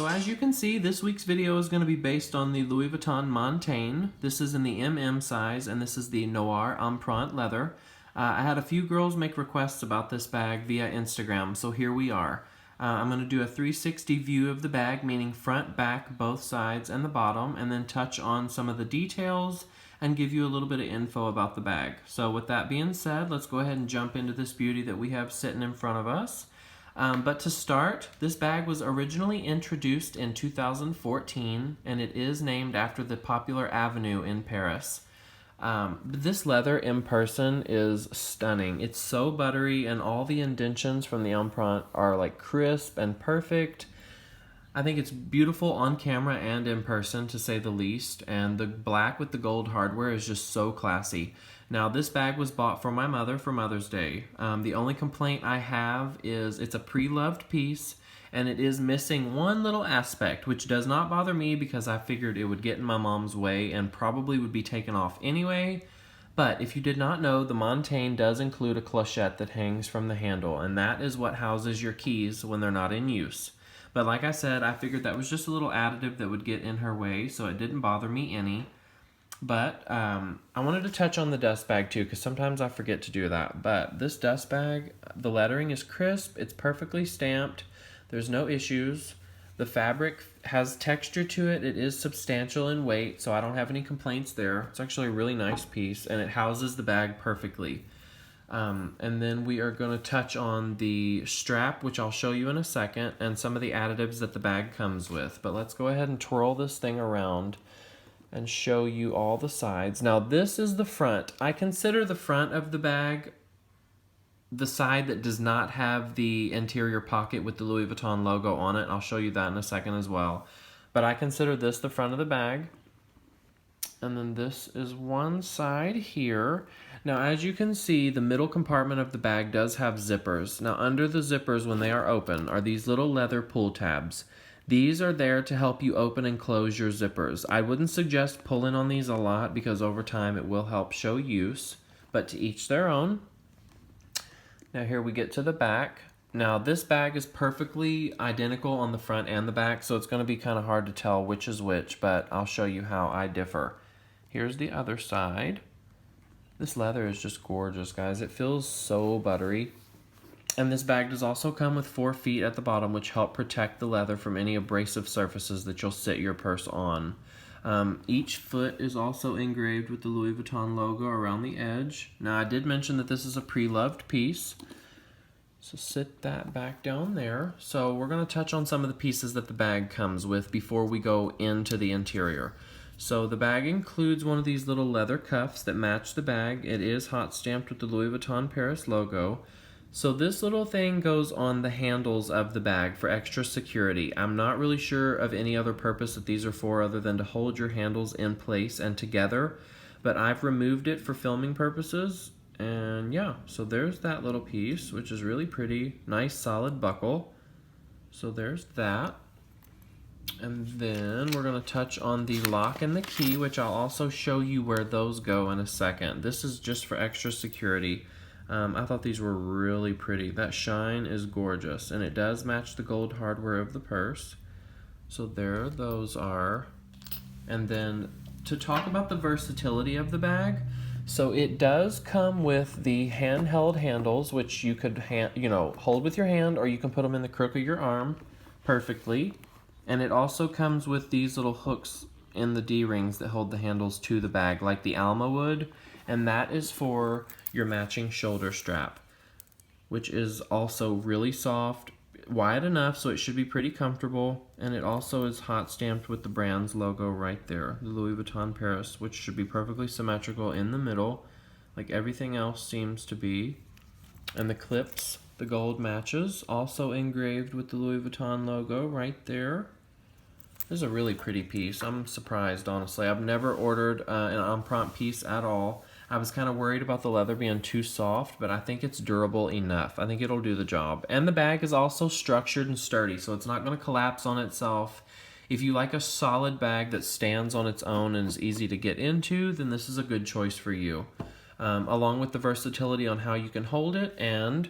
So as you can see, this week's video is going to be based on the Louis Vuitton Montaigne. This is in the MM size, and this is the Noir Empreinte leather. I had a few girls make requests about this bag via Instagram, so here we are. I'm going to do a 360 view of the bag, meaning front, back, both sides, and the bottom, and then touch on some of the details and give you a little bit of info about the bag. So with that being said, let's go ahead and jump into this beauty that we have sitting in front of us. But to start, this bag was originally introduced in 2014, and it is named after the popular avenue in Paris. This leather in person is stunning. It's so buttery, and all the indentions from the Empreinte are like crisp and perfect. I think it's beautiful on camera and in person, to say the least, and the black with the gold hardware is just so classy. Now, this bag was bought for my mother for Mother's Day. The only complaint I have is it's a pre-loved piece, and it is missing one little aspect, which does not bother me because I figured it would get in my mom's way and probably would be taken off anyway. But if you did not know, the Montaigne does include a clochette that hangs from the handle, and that is what houses your keys when they're not in use. But like I said, I figured that was just a little additive that would get in her way, so it didn't bother me any. But I wanted to touch on the dust bag too, because sometimes I forget to do that. But this dust bag, the lettering is crisp, it's perfectly stamped, there's no issues. The fabric has texture to it, it is substantial in weight, so I don't have any complaints there. It's actually a really nice piece, and it houses the bag perfectly. And then we are going to touch on the strap, which I'll show you in a second, and some of the additives that the bag comes with. But let's go ahead and twirl this thing around and show you all the sides. Now, this is the front. I consider the front of the bag the side that does not have the interior pocket with the Louis Vuitton logo on it. I'll show you that in a second as well. But I consider this the front of the bag. And then this is one side here. Now, as you can see, the middle compartment of the bag does have zippers. Now, under the zippers, when they are open, are these little leather pull tabs. These are there to help you open and close your zippers. I wouldn't suggest pulling on these a lot because over time it will help show use, but to each their own. Now here we get to the back. Now this bag is perfectly identical on the front and the back, so it's going to be kind of hard to tell which is which, but I'll show you how I differ. Here's the other side. This leather is just gorgeous, guys. It feels so buttery. And this bag does also come with 4 feet at the bottom, which help protect the leather from any abrasive surfaces that you'll sit your purse on. Each foot is also engraved with the Louis Vuitton logo around the edge. Now, I did mention that this is a pre-loved piece, so sit that back down there. So we're going to touch on some of the pieces that the bag comes with before we go into the interior. So the bag includes one of these little leather cuffs that match the bag. It is hot stamped with the Louis Vuitton Paris logo. So this little thing goes on the handles of the bag for extra security. I'm not really sure of any other purpose that these are for other than to hold your handles in place and together, but I've removed it for filming purposes. And yeah, so there's that little piece, which is really pretty. Nice solid buckle. So there's that. And then we're going to touch on the lock and the key, which I'll also show you where those go in a second. This is just for extra security. I thought these were really pretty. That shine is gorgeous, and it does match the gold hardware of the purse. So there those are. And then to talk about the versatility of the bag, so it does come with the handheld handles, which you could hold with your hand, or you can put them in the crook of your arm perfectly. And it also comes with these little hooks in the D-rings that hold the handles to the bag, like the Alma would, and that is for your matching shoulder strap, which is also really soft, wide enough so it should be pretty comfortable, and it also is hot stamped with the brand's logo right there, the Louis Vuitton Paris, which should be perfectly symmetrical in the middle, like everything else seems to be. And the clips, the gold matches, also engraved with the Louis Vuitton logo right there. This is a really pretty piece. I'm surprised, honestly. I've never ordered an Empreinte piece at all. I was kind of worried about the leather being too soft, but I think it's durable enough. I think it'll do the job. And the bag is also structured and sturdy, so it's not going to collapse on itself. If you like a solid bag that stands on its own and is easy to get into, then this is a good choice for you. Along with the versatility on how you can hold it and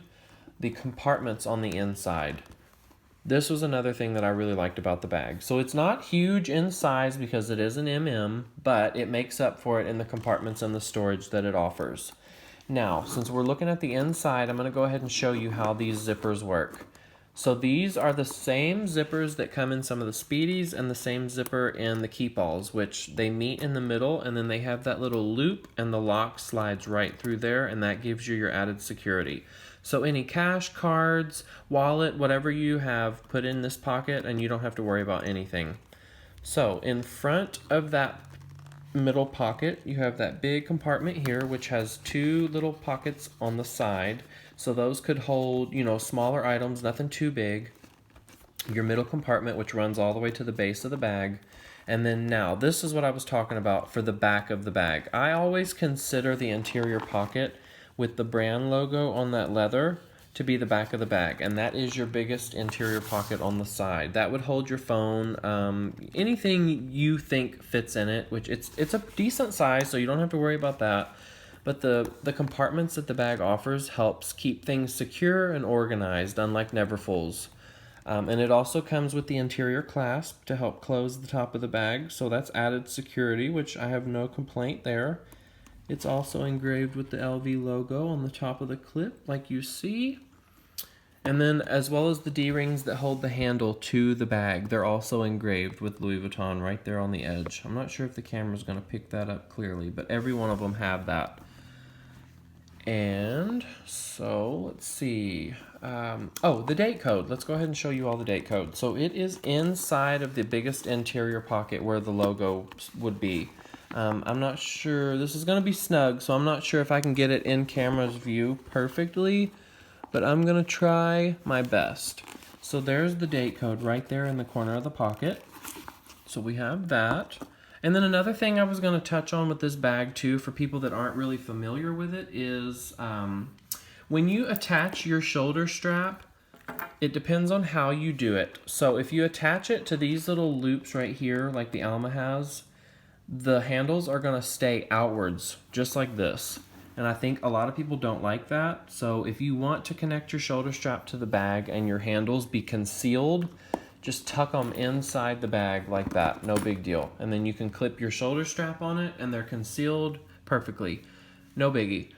the compartments on the inside. This was another thing that I really liked about the bag. So it's not huge in size because it is an MM, but it makes up for it in the compartments and the storage that it offers. Now, since we're looking at the inside, I'm going to go ahead and show you how these zippers work. So these are the same zippers that come in some of the Speedies and the same zipper in the Keepalls, which they meet in the middle and then they have that little loop and the lock slides right through there, and that gives you your added security. So any cash, cards, wallet, whatever you have, put in this pocket and you don't have to worry about anything. So in front of that middle pocket, you have that big compartment here, which has two little pockets on the side. So those could hold, you know, smaller items, nothing too big. Your middle compartment, which runs all the way to the base of the bag. And then now, this is what I was talking about for the back of the bag. I always consider the interior pocket with the brand logo on that leather to be the back of the bag, and that is your biggest interior pocket on the side. That would hold your phone, anything you think fits in it, which it's a decent size, so you don't have to worry about that. But the compartments that the bag offers helps keep things secure and organized, unlike Neverfull's. And it also comes with the interior clasp to help close the top of the bag, so that's added security, which I have no complaint there. It's also engraved with the LV logo on the top of the clip, like you see. And then, as well as the D-rings that hold the handle to the bag, they're also engraved with Louis Vuitton right there on the edge. I'm not sure if the camera's going to pick that up clearly, but every one of them have that. And so, let's see. The date code. Let's go ahead and show you all the date code. So it is inside of the biggest interior pocket where the logo would be. I'm not sure, this is going to be snug, so I'm not sure if I can get it in camera's view perfectly, but I'm going to try my best. So there's the date code right there in the corner of the pocket. So we have that. And then another thing I was going to touch on with this bag too, for people that aren't really familiar with it, is when you attach your shoulder strap, it depends on how you do it. So if you attach it to these little loops right here, like the Alma has, the handles are going to stay outwards, just like this. And I think a lot of people don't like that. So if you want to connect your shoulder strap to the bag and your handles be concealed, just tuck them inside the bag like that, no big deal. And then you can clip your shoulder strap on it and they're concealed perfectly. No biggie.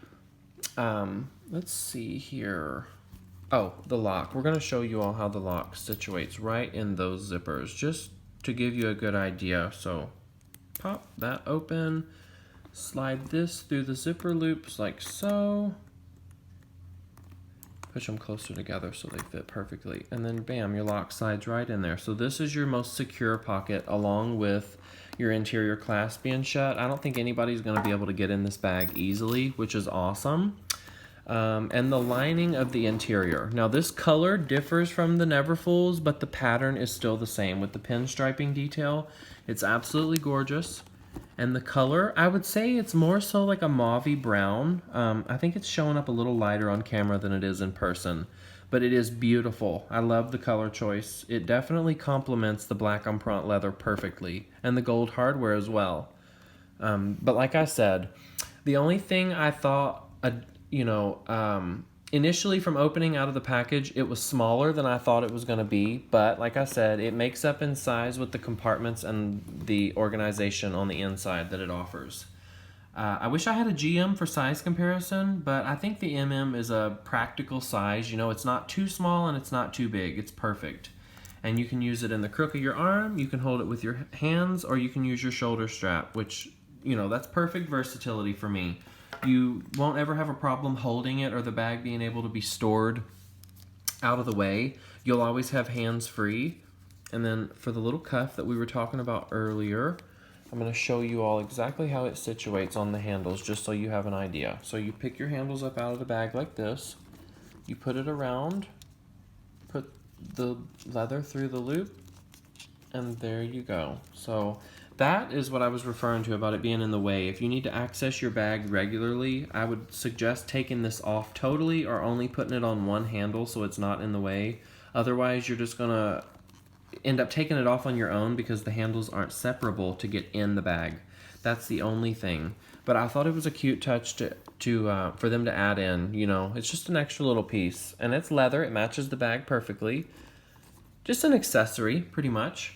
Let's see here. Oh, the lock. We're going to show you all how the lock situates right in those zippers, just to give you a good idea. So pop that open, slide this through the zipper loops like so. Push them closer together so they fit perfectly. And then bam, your lock slides right in there. So this is your most secure pocket along with your interior clasp being shut. I don't think anybody's gonna be able to get in this bag easily, which is awesome. And the lining of the interior. Now this color differs from the Neverfull's, but the pattern is still the same with the pinstriping detail. It's absolutely gorgeous. And the color, I would say it's more so like a mauvey brown. I think it's showing up a little lighter on camera than it is in person, but it is beautiful. I love the color choice. It definitely complements the black Empreinte leather perfectly, and the gold hardware as well. But like I said, the only thing I thought, initially from opening out of the package, it was smaller than I thought it was going to be. But like I said, it makes up in size with the compartments and the organization on the inside that it offers. I wish I had a GM for size comparison, but I think the MM is a practical size. You know, it's not too small and it's not too big. It's perfect. And you can use it in the crook of your arm, you can hold it with your hands, or you can use your shoulder strap, which, you know, that's perfect versatility for me. You won't ever have a problem holding it or the bag being able to be stored out of the way. You'll always have hands free. And then for the little cuff that we were talking about earlier, I'm going to show you all exactly how it situates on the handles, just so you have an idea. So you pick your handles up out of the bag like this. You put it around, put the leather through the loop, and there you go. So that is what I was referring to about it being in the way. If you need to access your bag regularly, I would suggest taking this off totally or only putting it on one handle so it's not in the way. Otherwise, you're just going to end up taking it off on your own because the handles aren't separable to get in the bag. That's the only thing. But I thought it was a cute touch for them to add in. You know, it's just an extra little piece. And it's leather. It matches the bag perfectly. just an accessory, pretty much.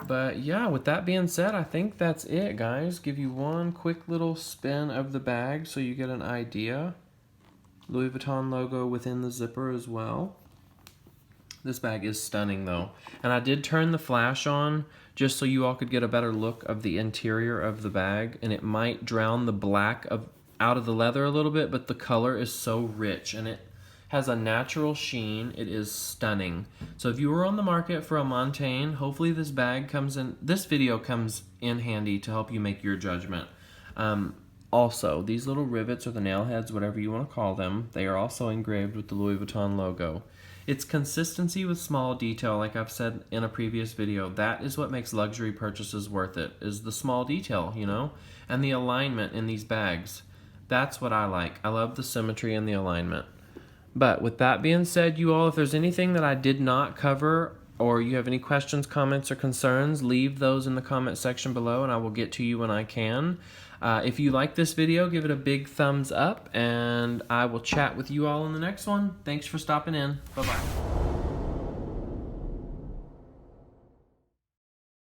But yeah, with that being said, I think that's it, guys. Give you one quick little spin of the bag so you get an idea. Louis Vuitton logo within the zipper as well. This bag is stunning though. And I did turn the flash on just so you all could get a better look of the interior of the bag, and it might drown the black out of the leather a little bit, but the color is so rich and it has a natural sheen. It is stunning. So if you were on the market for a Montaigne, hopefully this video comes in handy to help you make your judgment. Also, these little rivets or the nail heads, whatever you want to call them, they are also engraved with the Louis Vuitton logo. It's consistency with small detail, like I've said in a previous video. That is what makes luxury purchases worth it, is the small detail, you know? And the alignment in these bags. That's what I like. I love the symmetry and the alignment. But with that being said, you all, if there's anything that I did not cover, or you have any questions, comments, or concerns, leave those in the comment section below and I will get to you when I can. If you like this video, give it a big thumbs up, and I will chat with you all in the next one. Thanks for stopping in. Bye-bye.